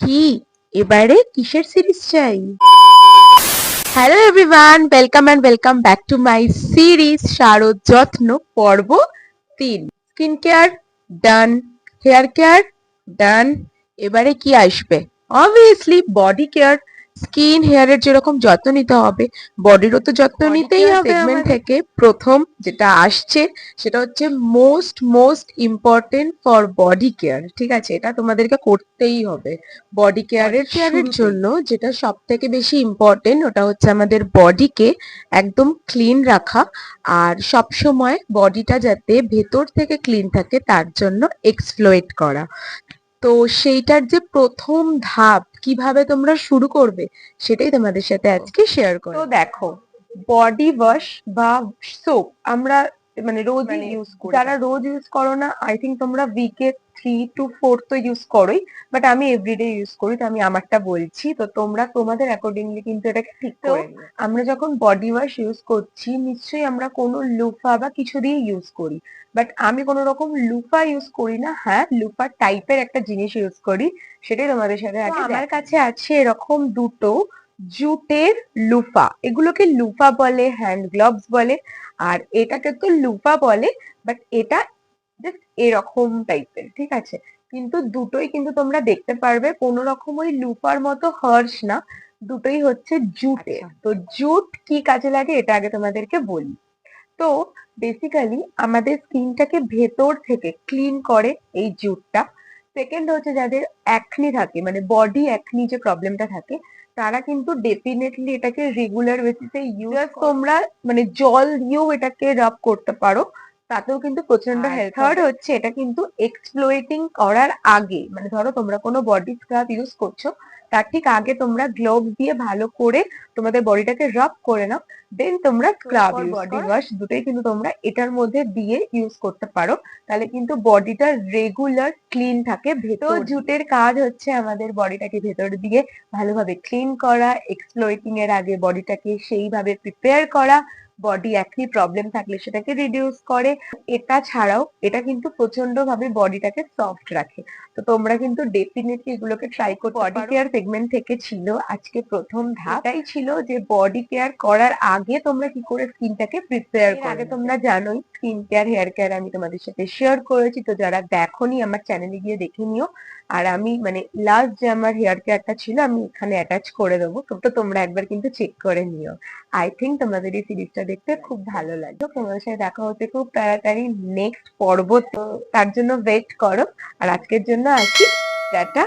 কি এবারে কিসের সিরিজ চাই? Hello everyone, welcome back to my series শারদ যত্ন পর্ব 3। Skin care done, hair care done, এবারে কি আসবে? Obviously body care. স্কিন হেয়ারের যেরকম যত্ন নিতে হবে, বডিরও তো যত্ন নিতেই হবে। সেগমেন্ট থেকে প্রথম যেটা আসছে সেটা হচ্ছে most most important for body care. ঠিক আছে, এটা তোমাদেরকে করতেই হবে। বডি কেয়ারের জন্য যেটা সব থেকে বেশি ইম্পর্টেন্ট ওটা হচ্ছে আমাদের বডিকে একদম ক্লিন রাখা, আর সব সময় বডিটা যাতে ভেতর থেকে ক্লিন থাকে তার জন্য এক্সফ্লোয়েট করা। তো সেইটার যে প্রথম ধাপ কিভাবে তোমরা শুরু করবে সেটাই তোমাদের সাথে আজকে শেয়ার করব। তো দেখো, বডি ওয়াশ বা সোপ আমরা মানে রোজ ইউজ করি। যারা রোজ ইউজ করো না, আই থিঙ্ক তোমরা উইকে 3 to 4 তো ইউজ করোই, বাট আমি এভরিডে ইউজ করি, তো আমি আমারটা বলছি। তো তোমরা তোমাদের অ্যাকর্ডিংলি কিন্তু এটাকে ঠিক করে নিও। আমরা যখন বডি ওয়াশ ইউজ করছি নিশ্চয়ই আমরা কোনো লুফা বা কিছু দিয়ে ইউজ করি, বাট আমি কোনো রকম লুফা ইউজ করি না। হ্যাঁ, লুফা টাইপের একটা জিনিস ইউজ করি, সেটাই তোমাদের সাথে আগে আমার কাছে আছে এরকম দুটো জুটের লুফা। এগুলোকে লুফা বলে, হ্যান্ড গ্লাভস বলে, আর এটাকে তো লুফা বলে, বাট এটা জাস্ট এরকম টাইপের। ঠিক আছে, কিন্তু দুটোই কিন্তু তোমরা দেখতে পারবে কোনো রকম ওই লুফার মতো হার্শ না, দুটোই হচ্ছে জুটের। তো জুট কি কাজে লাগে এটা আগে তোমাদেরকে বলি। তো বেসিক্যালি আমাদের স্কিনটাকে ভেতর থেকে ক্লিন করে এই জুটটা। সেকেন্ড হচ্ছে যাদের অ্যাকনি থাকে, মানে বডি অ্যাকনি যে প্রবলেমটা থাকে, তারা কিন্তু ডেফিনেটলি এটাকে রেগুলার বেসিসে ইউজ, তোমরা মানে জল দিয়েও এটাকে রাব করতে পারো, তাতেও কিন্তু প্রচন্ড হেল্প। থার্ড হচ্ছে এটা কিন্তু এক্সপ্লোয়েটিং করার আগে, মানে ধরো তোমরা কোনো বডি স্ক্রাব ইউজ করছো, তার ঠিক আগে তোমরা গ্লোভস দিয়ে ভালো করে তোমাদের বডিটাকে রাব করে নাও, দেন তোমরা স্ক্রাব ইউজ বডি ওয়াশ দুটোই কিন্তু তোমরা এটার মধ্যে দিয়ে ইউজ করতে পারো, তাহলে কিন্তু বডিটা রেগুলার ক্লিন থাকে ভেতর। জুটের কাজ হচ্ছে আমাদের বডিটাকে ভেতর দিয়ে ভালোভাবে ক্লিন করা, এক্সপ্লয়েটিং এর আগে বডিটাকে সেইভাবে প্রিপেয়ার করা, বডি একই প্রবলেম থাকলে সেটাকে রিডিউস করে। এটা ছাড়াও এটা কিন্তু প্রচন্ড ভাবে বডিটাকে সফট রাখে। তো তোমরা কিন্তু ডেফিনেটলি এগুলোকে ট্রাই করতে পারো। বডি কেয়ার সেগমেন্ট থেকে ছিল আজকে প্রথম ধাপ, এটাই ছিল যে বডি কেয়ার করার আগে তোমরা কি করে স্কিনটাকে প্রিপেয়ার করো। আগে তোমরা জানোই স্কিন কেয়ার হেয়ার কেয়ার আমি তোমাদের সাথে শেয়ার করেছি, তো যারা দেখোনি আমার চ্যানেলে গিয়ে দেখে নিও। আর আমি মানে লাস্ট যে আমার হেয়ার কেয়ারটা ছিল আমি এখানে অ্যাটাচ করে দেবো, তো তোমরা একবার কিন্তু চেক করে নিও। আই থিঙ্ক তোমাদের এই সিরিজটা দেখতে খুব ভালো লাগবে। তোমাদের সাথে দেখা হচ্ছে খুব তাড়াতাড়ি নেক্সট পর্ব, তো তার জন্য ওয়েট করো। আর আজকের জন্য আসি, টাটা।